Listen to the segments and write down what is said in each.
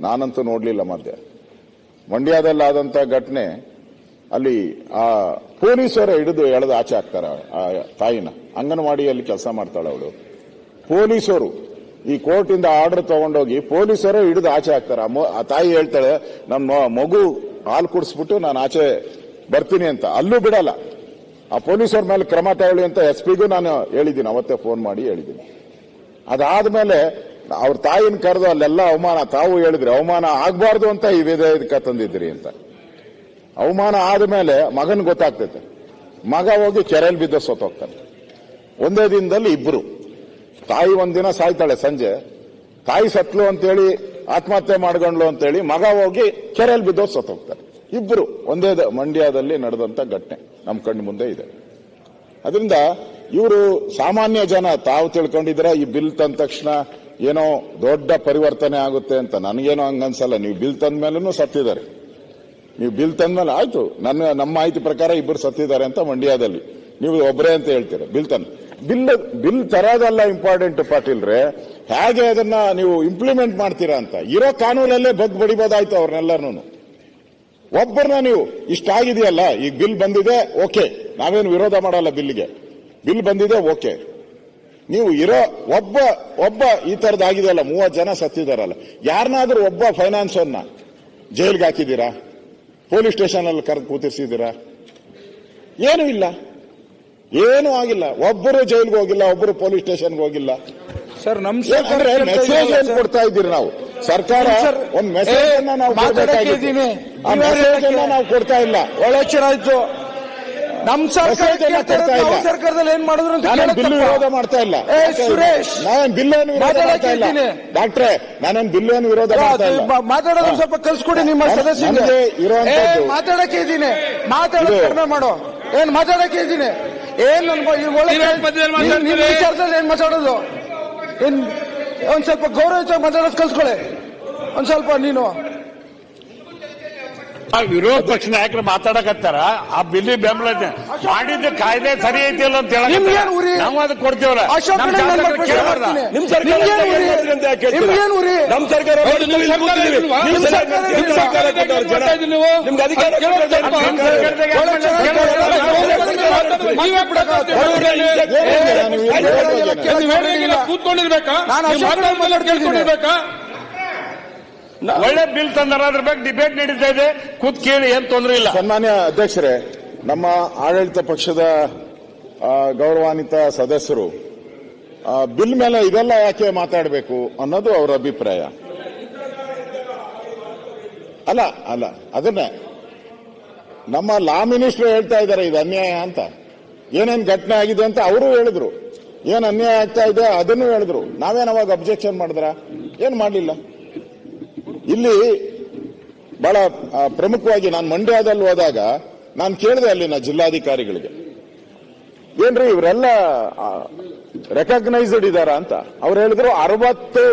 ನಾನಂತೂ ನೋಡ್ಲಿಲ್ಲ ಮಧ್ಯೆ. ಮಂಡ್ಯದಲ್ಲಾದಂತ ಘಟನೆ, ಅಲ್ಲಿ ಆ ಪೊಲೀಸರು ಹಿಡಿದು ಎಳೆದು ಆಚೆ ಹಾಕ್ತಾರ ಆ ತಾಯಿನ. ಅಂಗನವಾಡಿಯಲ್ಲಿ ಕೆಲಸ ಮಾಡ್ತಾಳೆ ಅವಳು. ಪೊಲೀಸರು ಈ ಕೋರ್ಟ್ ಇಂದ ಆರ್ಡರ್ ತಗೊಂಡೋಗಿ ಪೊಲೀಸರು ಹಿಡಿದು ಆಚೆ ಹಾಕ್ತಾರ. ಆ ತಾಯಿ ಹೇಳ್ತಾಳೆ, ನಮ್ಮ ಮಗು ಹಾಲು ಕುಡಿಸ್ಬಿಟ್ಟು ನಾನು ಆಚೆ ಬರ್ತೀನಿ ಅಂತ. ಅಲ್ಲೂ ಬಿಡಲ್ಲ. ಆ ಪೊಲೀಸರ ಮೇಲೆ ಕ್ರಮ ತಗೊಳ್ಳಿ ಅಂತ SP ಗೂ ನಾನು ಹೇಳಿದ್ದೀನಿ, ಅವತ್ತೇ ಫೋನ್ ಮಾಡಿ ಹೇಳಿದ್ದೀನಿ. ಅದಾದ್ಮೇಲೆ ಅವ್ರ ತಾಯಿನ ಕರೆದು ಅಲ್ಲೆಲ್ಲ ಅವಮಾನ, ತಾವು ಹೇಳಿದ್ರಿ ಅವಮಾನ ಆಗ್ಬಾರ್ದು ಅಂತ ಈ ವಿಧೇಯಕ ತಂದಿದ್ರಿ ಅಂತ. ಅವಮಾನ ಆದ್ಮೇಲೆ ಮಗನ್ ಗೊತ್ತಾಗ್ತೈತೆ. ಮಗ ಹೋಗಿ ಕೆರೆಯಲ್ಲಿ ಬಿದ್ದು ಸತ್ತೋಗ್ತಾನೆ. ಒಂದೇ ದಿನದಲ್ಲಿ ಇಬ್ರು. ತಾಯಿ ಒಂದಿನ ಸಾಯ್ತಾಳೆ ಸಂಜೆ, ತಾಯಿ ಸತ್ಲು ಅಂತೇಳಿ ಆತ್ಮಹತ್ಯೆ ಮಾಡ್ಕೊಂಡ್ಲು ಅಂತೇಳಿ ಮಗ ಹೋಗಿ ಕೆರೆಯಲ್ಲಿ ಬಿದ್ದು ಸತ್ತೋಗ್ತಾರೆ. ಇಬ್ರು ಒಂದೇ ಮಂಡ್ಯದಲ್ಲಿ ನಡೆದಂತ ಘಟನೆ ನಮ್ಮ ಕಣ್ಣು ಮುಂದೆ ಇದೆ. ಅದರಿಂದ ಇವರು ಸಾಮಾನ್ಯ ಜನ ತಾವು ತಿಳ್ಕೊಂಡಿದ್ರೆ ಈ ಬಿಲ್ ತಂದ ತಕ್ಷಣ ಏನೋ ದೊಡ್ಡ ಪರಿವರ್ತನೆ ಆಗುತ್ತೆ ಅಂತ. ನನಗೇನೋ ಹಂಗನ್ಸಲ್ಲ. ನೀವು ಬಿಲ್ ತಂದ ಮೇಲೂ ಸತ್ತಿದ್ದಾರೆ. ನೀವು ಬಿಲ್ ತಂದ್ಮೇಲೆ ಆಯ್ತು, ನಮ್ಮ ಮಾಹಿತಿ ಪ್ರಕಾರ ಇಬ್ಬರು ಸತ್ತಿದ್ದಾರೆ ಅಂತ ಮಂಡ್ಯದಲ್ಲಿ. ನೀವು ಒಬ್ಬರೇ ಅಂತ ಹೇಳ್ತೀರ. ಬಿಲ್ ತರೋದಲ್ಲ ಇಂಪಾರ್ಟೆಂಟ್ ಪಾಟೀಲ್ರೆ, ಹೇಗೆ ಅದನ್ನ ನೀವು ಇಂಪ್ಲಿಮೆಂಟ್ ಮಾಡ್ತೀರಾ ಅಂತ. ಇರೋ ಕಾನೂನಲ್ಲೇ ಬಡಿಬೋದಾಯ್ತು ಅವ್ರನ್ನೆಲ್ಲರೂ. ಒಬ್ಬರನ್ನ ನೀವು ಇಷ್ಟಾಗಿದೆಯಲ್ಲ, ಈಗ ಬಿಲ್ ಬಂದಿದೆ, ಓಕೆ, ನಾವೇನು ವಿರೋಧ ಮಾಡಲ್ಲ. ಬಿಲ್ ಬಂದಿದೆ, ಓಕೆ. ನೀವು ಇರೋ ಒಬ್ಬ ಈ ತರದಾಗಿದೆಯಲ್ಲ, 30 ಜನ ಸತ್ತಿದಾರಲ್ಲ, ಯಾರನ್ನಾದ್ರೂ ಒಬ್ಬ ಫೈನಾನ್ಸ್ ಅನ್ನ ಜೈಲ್ಗೆ ಹಾಕಿದ್ದೀರಾ? ಪೊಲೀಸ್ ಸ್ಟೇಷನ್ ಅಲ್ಲಿ ಕರೆದು ಕೂತಿರ್ಸಿದ್ದೀರಾ? ಏನೂ ಇಲ್ಲ, ಏನೂ ಆಗಿಲ್ಲ. ಒಬ್ಬರು ಜೈಲ್ಗೆ ಹೋಗಿಲ್ಲ, ಒಬ್ಬರು ಪೊಲೀಸ್ ಸ್ಟೇಷನ್ಗೆ ಹೋಗಿಲ್ಲ. ಸರ್, ನಮ್ ಮೆಸೇಜ್ ಏನ್ ಕೊಡ್ತಾ ಇದ್ದೀರಿ ನಾವು? ಸರ್ಕಾರ ಒಂದು ಮೆಸೇಜ್ ಅನ್ನ ನಾವು ಕೊಡ್ತಾ ಇಲ್ಲ. ಒಳ್ಳೆ ಎಚ್ಚರ ಆಯ್ತು. ನಮ್ ಸರ್ಕಾರದಲ್ಲಿ ಏನ್ ಮಾಡಿದ್ರು ಬಿಲ್ ವಿರೋಧ ಮಾಡ್ತಾ ಇಲ್ಲ. ಸುರೇಶ್, ನಾವೇನ್ ಬಿಲ್ ಏನು ವಿರೋಧ ಮಾಡ್ತಾ ಇಲ್ಲ ಡಾಕ್ಟ್ರೆ. ನಾನೇನ್ ಬಿಲ್ ಏನು ವಿರೋಧ ಮಾಡ್ತಾ ಇಲ್ಲ. ಮಾತಾಡೋದು ಸ್ವಲ್ಪ ಕಲ್ಸ್ಕೊಡಿ ನಿಮ್ಮ ಸದಸ್ಯರಿಗೆ. ಮಾತಾಡಕ್ಕೆ ಇದ್ದೀನಿ, ಮಾತಾಡೋದು ಕಡಿಮೆ ಮಾಡೋ. ಏನ್ ಮಾತಾಡಕ್ಕೆ ಇದ್ದೀನಿ? ಏನ್ ನಿಮ್ಮ ವಿಚಾರದಲ್ಲಿ ಏನ್ ಮಾತಾಡೋದು? ಏನ್ ಒಂದ್ ಸ್ವಲ್ಪ ಗೌರವ ಮಾತಾಡೋದು ಕಲ್ಸ್ಕೊಳ್ಳಿ. ಒಂದ್ ಸ್ವಲ್ಪ ನೀನು ವಿರೋಧ ಪಕ್ಷ ನಾಯಕರು ಮಾತಾಡಕತ್ತಾರ. ಆ ಬಿಲ್ಲಿ ಬೆಂಬಲ ಮಾಡಿದ್ದ ಕಾಯ್ದೆ ಸರಿ ಐತಿಲ್ಲ ಅಂತ ಹೇಳಿ ನಾವು ಅದಕ್ಕೆ ಕೊಡ್ತೀವಲ್ಲ. ನಿಮ್ ಸರ್ಕಾರ ಕೂತ್ಕೊಂಡಿರ್ಬೇಕಾ? ಒಳ್ಳೆ ಬಿಲ್ ತಂದಾರ, ಅದ್ರ ಬಗ್ಗೆ ಡಿಬೇಟ್ ನಡೀತಾ ಇದೆ, ಕೂತ್ ಕೇಳಿ, ಏನ್ ತೊಂದರೆ ಇಲ್ಲ. ಸನ್ಮಾನ್ಯ ಅಧ್ಯಕ್ಷರೇ, ನಮ್ಮ ಆಡಳಿತ ಪಕ್ಷದ ಗೌರವಾನ್ವಿತ ಸದಸ್ಯರು ಬಿಲ್ ಮೇಲೆ ಇದೆಲ್ಲ ಯಾಕೆ ಮಾತಾಡಬೇಕು ಅನ್ನೋದು ಅವರ ಅಭಿಪ್ರಾಯ. ಅಲ್ಲ ಅದನ್ನೇ ನಮ್ಮ ಲಾ ಮಿನಿಸ್ಟರ್ ಹೇಳ್ತಾ ಇದ್ದಾರೆ, ಇದು ಅನ್ಯಾಯ ಅಂತ. ಏನೇನ್ ಘಟನೆ ಆಗಿದೆ ಅಂತ ಅವರು ಹೇಳಿದ್ರು. ಏನ್ ಅನ್ಯಾಯ ಆಗ್ತಾ ಇದೆ ಅದನ್ನು ಹೇಳಿದ್ರು. ನಾವೇನ್ ಅವಾಗ ಅಬ್ಜೆಕ್ಷನ್ ಮಾಡಿದ್ರ? ಏನ್ ಮಾಡಲಿಲ್ಲ. ಇಲ್ಲಿ ಬಹಳ ಪ್ರಮುಖವಾಗಿ ನಾನು ಮಂಡ್ಯದಲ್ಲಿ ಹೋದಾಗ ನಾನು ಕೇಳಿದೆ ಅಲ್ಲಿನ ಜಿಲ್ಲಾಧಿಕಾರಿಗಳಿಗೆ, ಏನ್ರಿ ಇವರೆಲ್ಲ ರೆಕಗ್ನೈಸ್ಡ್ ಇದಾರ ಅಂತ. ಅವ್ರು ಹೇಳಿದ್ರು 60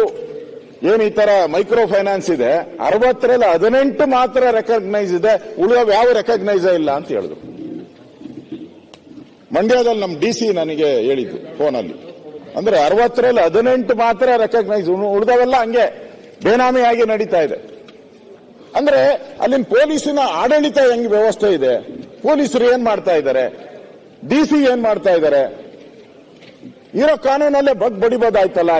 ಏನ್ ಈ ತರ ಮೈಕ್ರೋ ಫೈನಾನ್ಸ್ ಇದೆ, 60ರಲ್ಲಿ 18 ಮಾತ್ರ ರೆಕಗ್ನೈಸ್ ಇದೆ, ಉಳಿದವ ಯಾವ ರೆಕಗ್ನೈಸ್ ಇಲ್ಲ ಅಂತ ಹೇಳಿದ್ರು. ಮಂಡ್ಯದಲ್ಲಿ ನಮ್ಮ DC ನನಗೆ ಹೇಳಿದ್ದು ಫೋನಲ್ಲಿ. ಅಂದ್ರೆ 60ರಲ್ಲಿ 18 ಮಾತ್ರ ರೆಕಗ್ನೈಸ್, ಉಳಿದವೆಲ್ಲ ಹಂಗೆ ಬೇನಾಮಿಯಾಗಿ ನಡೀತಾ ಇದೆ. ಅಂದ್ರೆ ಅಲ್ಲಿನ ಪೊಲೀಸಿನ ಆಡಳಿತ ಹೆಂಗ್ ವ್ಯವಸ್ಥೆ ಇದೆ, ಪೊಲೀಸರು ಏನ್ ಮಾಡ್ತಾ ಇದ್ದಾರೆ, DC ಏನ್ ಮಾಡ್ತಾ ಇದ್ದಾರೆ, ಇರೋ ಕಾನೂನಲ್ಲೇ ಬಡಿಬೋದಾಯ್ತಲ್ಲ.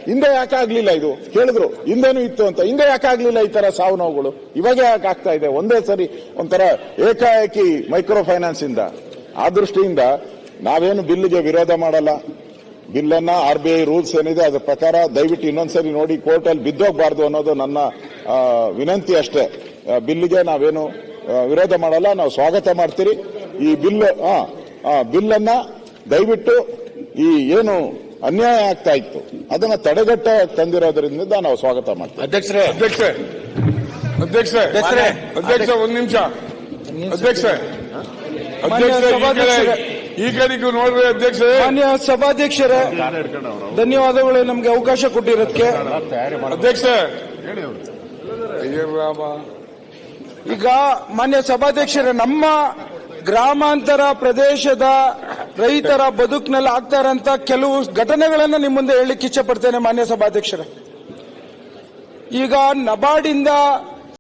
ಹಿಂದೆ ಯಾಕೆ ಆಗ್ಲಿಲ್ಲ? ಇದು ಕೇಳಿದ್ರು, ಹಿಂದೆನೂ ಇತ್ತು ಅಂತ. ಹಿಂದೆ ಯಾಕೆ ಆಗ್ಲಿಲ್ಲ ಈ ತರ ಸಾವು ನೋವುಗಳು? ಇವಾಗ ಯಾಕೆ ಆಗ್ತಾ ಇದೆ? ಒಂದೇ ಸರಿ ಒಂಥರ ಏಕಾಏಕಿ ಮೈಕ್ರೋ ಫೈನಾನ್ಸ್ ಇಂದ. ಆ ದೃಷ್ಟಿಯಿಂದ ನಾವೇನು ಬಿಲ್ಗೆ ವಿರೋಧ ಮಾಡಲ್ಲ. ಬಿಲ್ಲನ್ನ RBI ರೂಲ್ಸ್ ಏನಿದೆ ಅದ್ರ ಪ್ರಕಾರ ದಯವಿಟ್ಟು ಇನ್ನೊಂದ್ಸರಿ ನೋಡಿ, ಕೋರ್ಟಲ್ಲಿ ಬಿದ್ದೋಗ್ಬಾರ್ದು ಅನ್ನೋದು ನನ್ನ ವಿನಂತಿ ಅಷ್ಟೇ. ಬಿಲ್ಗೆ ನಾವೇನು ವಿರೋಧ ಮಾಡಲ್ಲ, ನಾವು ಸ್ವಾಗತ ಮಾಡ್ತೀರಿ. ಈ ಬಿಲ್ಲನ್ನ ದಯವಿಟ್ಟು ಈ ಏನು ಅನ್ಯಾಯ ಆಗ್ತಾ ಇತ್ತು ಅದನ್ನ ತಡೆಗಟ್ಟ ತಂದಿರೋದ್ರಿಂದ ನಾವು ಸ್ವಾಗತ ಮಾಡ್ತೀವಿ. ಅಧ್ಯಕ್ಷ ಒಂದ್ ನಿಮಿಷ. ಈ ಕಡೆಗೂ ನೋಡ್ರಿ ಅಧ್ಯಕ್ಷ. ಮಾನ್ಯ ಸಭಾಧ್ಯಕ್ಷರೇ, ಧನ್ಯವಾದಗಳು ನಮ್ಗೆ ಅವಕಾಶ ಕೊಟ್ಟಿರೋದಕ್ಕೆ. ಅಧ್ಯಕ್ಷ, ಈಗ ಮಾನ್ಯ ಸಭಾಧ್ಯಕ್ಷರೇ, ನಮ್ಮ ಗ್ರಾಮಾಂತರ ಪ್ರದೇಶದ ರೈತರ ಬದುಕಿನಲ್ಲಿ ಆಗ್ತಾ ಇರೋಂತ ಕೆಲವು ಘಟನೆಗಳನ್ನ ನಿಮ್ಮ ಮುಂದೆ ಹೇಳಲಿಕ್ಕೆ ಇಚ್ಛೆ ಪಡ್ತೇನೆ. ಮಾನ್ಯ ಸಭಾಧ್ಯಕ್ಷರೇ, ಈಗ ನಬಾರ್ಡಿಂದ